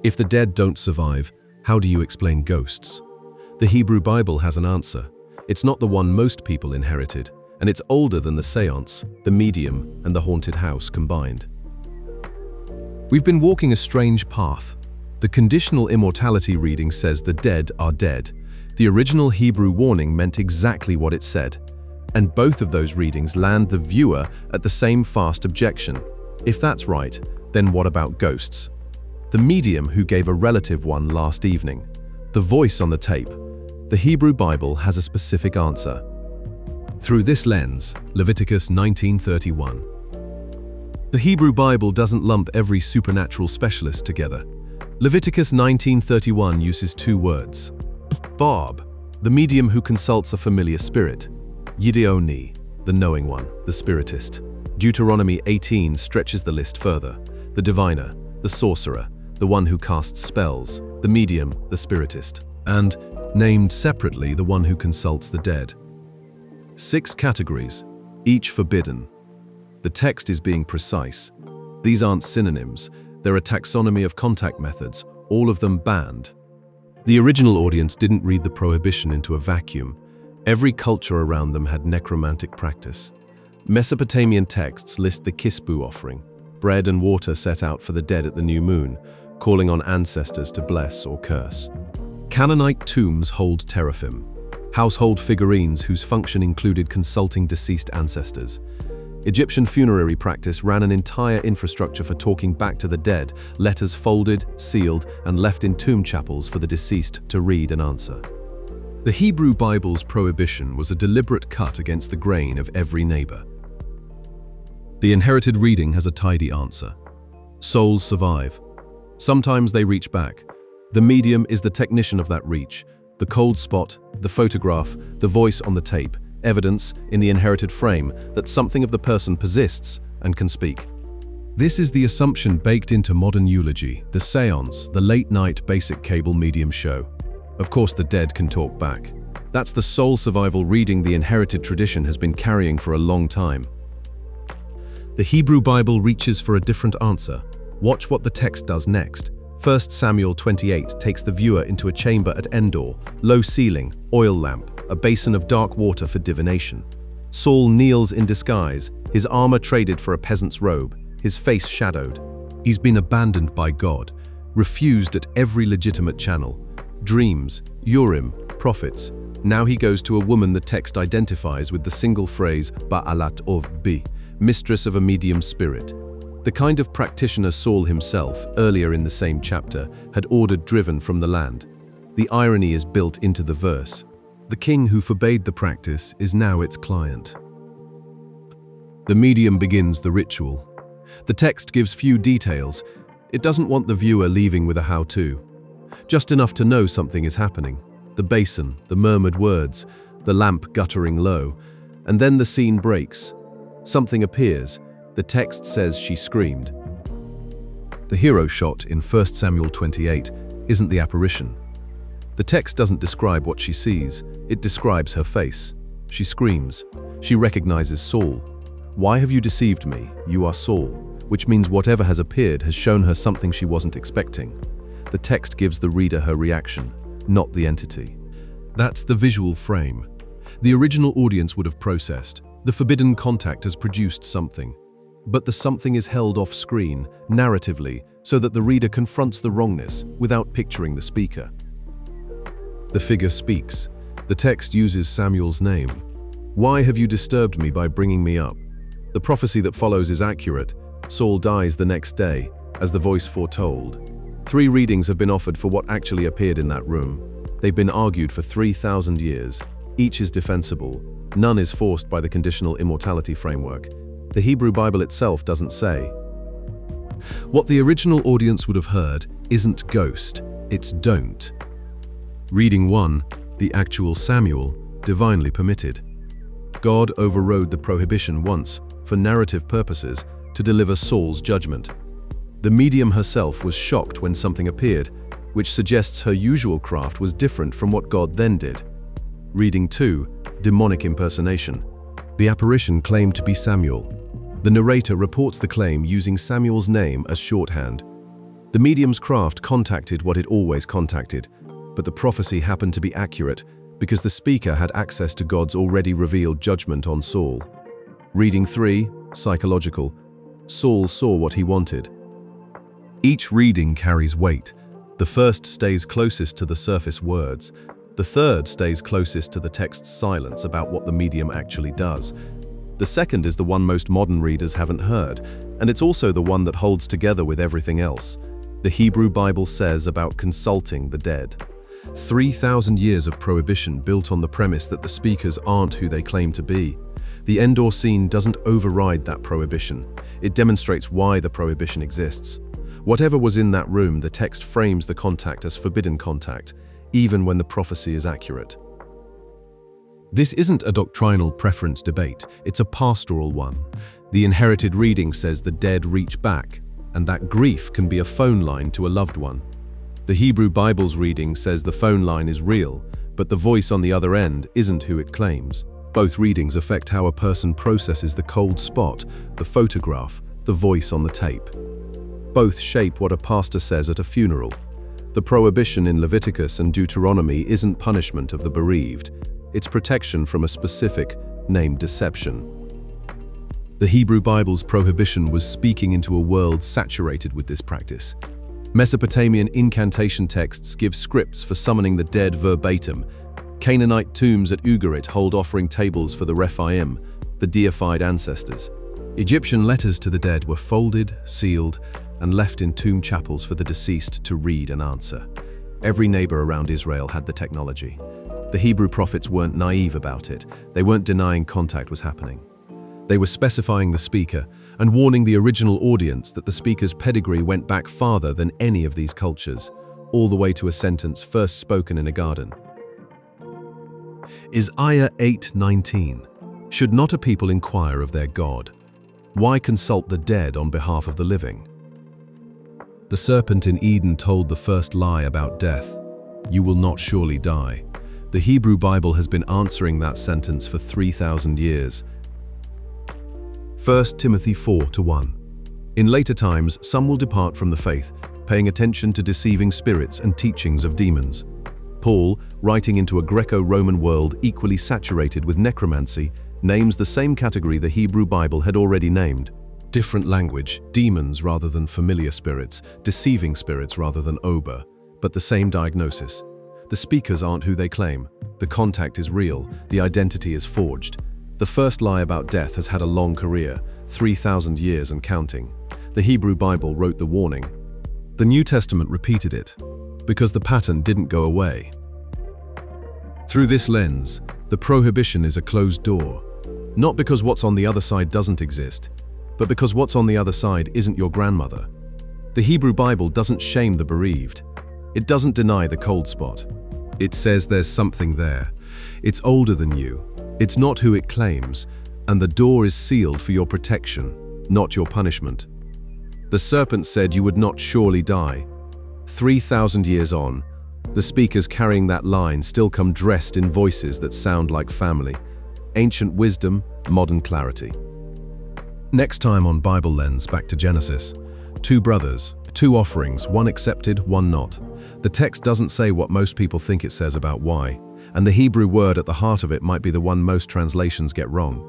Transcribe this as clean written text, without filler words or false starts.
If the dead don't survive, how do you explain ghosts? The Hebrew Bible has an answer. It's not the one most people inherited, and it's older than the séance, the medium, and the haunted house combined. We've been walking a strange path. The conditional immortality reading says the dead are dead. The original Hebrew warning meant exactly what it said. And both of those readings land the viewer at the same fast objection. If that's right, then what about ghosts? The medium who gave a relative one last evening. The voice on the tape. The Hebrew Bible has a specific answer. Through this lens, Leviticus 19:31. The Hebrew Bible doesn't lump every supernatural specialist together. Leviticus 19:31 uses two words. Barb, the medium who consults a familiar spirit. Yidde'ōnî, the knowing one, the spiritist. Deuteronomy 18 stretches the list further. The diviner, the sorcerer, the one who casts spells, the medium, the spiritist, and, named separately, the one who consults the dead. 6 categories, each forbidden. The text is being precise. These aren't synonyms, they're a taxonomy of contact methods, all of them banned. The original audience didn't read the prohibition into a vacuum. Every culture around them had necromantic practice. Mesopotamian texts list the kisbu offering, bread and water set out for the dead at the new moon, calling on ancestors to bless or curse. Canaanite tombs hold teraphim, household figurines whose function included consulting deceased ancestors. Egyptian funerary practice ran an entire infrastructure for talking back to the dead, letters folded, sealed, and left in tomb chapels for the deceased to read and answer. The Hebrew Bible's prohibition was a deliberate cut against the grain of every neighbor. The inherited reading has a tidy answer. Souls survive. Sometimes they reach back. The medium is the technician of that reach. The cold spot, the photograph, the voice on the tape, evidence in the inherited frame that something of the person persists and can speak. This is the assumption baked into modern eulogy, the séance, the late-night basic cable medium show. Of course, the dead can talk back. That's the soul survival reading the inherited tradition has been carrying for a long time. The Hebrew Bible reaches for a different answer. Watch what the text does next. 1 Samuel 28 takes the viewer into a chamber at Endor, low ceiling, oil lamp, a basin of dark water for divination. Saul kneels in disguise, his armor traded for a peasant's robe, his face shadowed. He's been abandoned by God, refused at every legitimate channel. Dreams, Urim, prophets. Now he goes to a woman the text identifies with the single phrase Ba'alat of Bi, mistress of a medium spirit. The kind of practitioner Saul himself, earlier in the same chapter, had ordered driven from the land. The irony is built into the verse. The king who forbade the practice is now its client. The medium begins the ritual. The text gives few details. It doesn't want the viewer leaving with a how-to. Just enough to know something is happening. The basin, the murmured words, the lamp guttering low. And then the scene breaks. Something appears. The text says she screamed. The hero shot in 1 Samuel 28 isn't the apparition. The text doesn't describe what she sees, it describes her face. She screams. She recognizes Saul. Why have you deceived me? You are Saul, which means whatever has appeared has shown her something she wasn't expecting. The text gives the reader her reaction, not the entity. That's the visual frame. The original audience would have processed. The forbidden contact has produced something. But the something is held off screen, narratively, so that the reader confronts the wrongness without picturing the speaker. The figure speaks. The text uses Samuel's name. Why have you disturbed me by bringing me up? The prophecy that follows is accurate. Saul dies the next day, as the voice foretold. 3 readings have been offered for what actually appeared in that room. They've been argued for 3,000 years. Each is defensible. None is forced by the conditional immortality framework. The Hebrew Bible itself doesn't say. What the original audience would have heard isn't ghost, it's don't. Reading 1, the actual Samuel, divinely permitted. God overrode the prohibition once, for narrative purposes, to deliver Saul's judgment. The medium herself was shocked when something appeared, which suggests her usual craft was different from what God then did. Reading 2, demonic impersonation. The apparition claimed to be Samuel. The narrator reports the claim using Samuel's name as shorthand. The medium's craft contacted what it always contacted, but the prophecy happened to be accurate because the speaker had access to God's already revealed judgment on Saul. Reading 3, psychological. Saul saw what he wanted. Each reading carries weight. The first stays closest to the surface words. The third stays closest to the text's silence about what the medium actually does. The second is the one most modern readers haven't heard, and it's also the one that holds together with everything else. The Hebrew Bible says about consulting the dead. 3,000 years of prohibition built on the premise that the speakers aren't who they claim to be. The Endor scene doesn't override that prohibition. It demonstrates why the prohibition exists. Whatever was in that room, the text frames the contact as forbidden contact, even when the prophecy is accurate. This isn't a doctrinal preference debate, it's a pastoral one. The inherited reading says the dead reach back, and that grief can be a phone line to a loved one. The Hebrew Bible's reading says the phone line is real, but the voice on the other end isn't who it claims. Both readings affect how a person processes the cold spot, the photograph, the voice on the tape. Both shape what a pastor says at a funeral. The prohibition in Leviticus and Deuteronomy isn't punishment of the bereaved, it's protection from a specific, named deception. The Hebrew Bible's prohibition was speaking into a world saturated with this practice. Mesopotamian incantation texts give scripts for summoning the dead verbatim. Canaanite tombs at Ugarit hold offering tables for the Rephaim, the deified ancestors. Egyptian letters to the dead were folded, sealed, and left in tomb chapels for the deceased to read and answer. Every neighbor around Israel had the technology. The Hebrew prophets weren't naive about it. They weren't denying contact was happening. They were specifying the speaker and warning the original audience that the speaker's pedigree went back farther than any of these cultures, all the way to a sentence first spoken in a garden. Isaiah 8:19. Should not a people inquire of their God? Why consult the dead on behalf of the living? The serpent in Eden told the first lie about death. You will not surely die. The Hebrew Bible has been answering that sentence for 3,000 years. 1 Timothy 4:1. In later times, some will depart from the faith, paying attention to deceiving spirits and teachings of demons. Paul, writing into a Greco-Roman world equally saturated with necromancy, names the same category the Hebrew Bible had already named. Different language, demons rather than familiar spirits, deceiving spirits rather than ober, but the same diagnosis. The speakers aren't who they claim. The contact is real, the identity is forged. The first lie about death has had a long career, 3,000 years and counting. The Hebrew Bible wrote the warning. The New Testament repeated it, because the pattern didn't go away. Through this lens, the prohibition is a closed door, not because what's on the other side doesn't exist, but because what's on the other side isn't your grandmother. The Hebrew Bible doesn't shame the bereaved. It doesn't deny the cold spot. It says there's something there. It's older than you. It's not who it claims, and the door is sealed for your protection, not your punishment. The serpent said you would not surely die. 3,000 years on, the speakers carrying that line still come dressed in voices that sound like family. Ancient wisdom, modern clarity. Next time on Bible Lens, back to Genesis. 2 brothers, 2 offerings, one accepted, one not. The text doesn't say what most people think it says about why, and the Hebrew word at the heart of it might be the one most translations get wrong.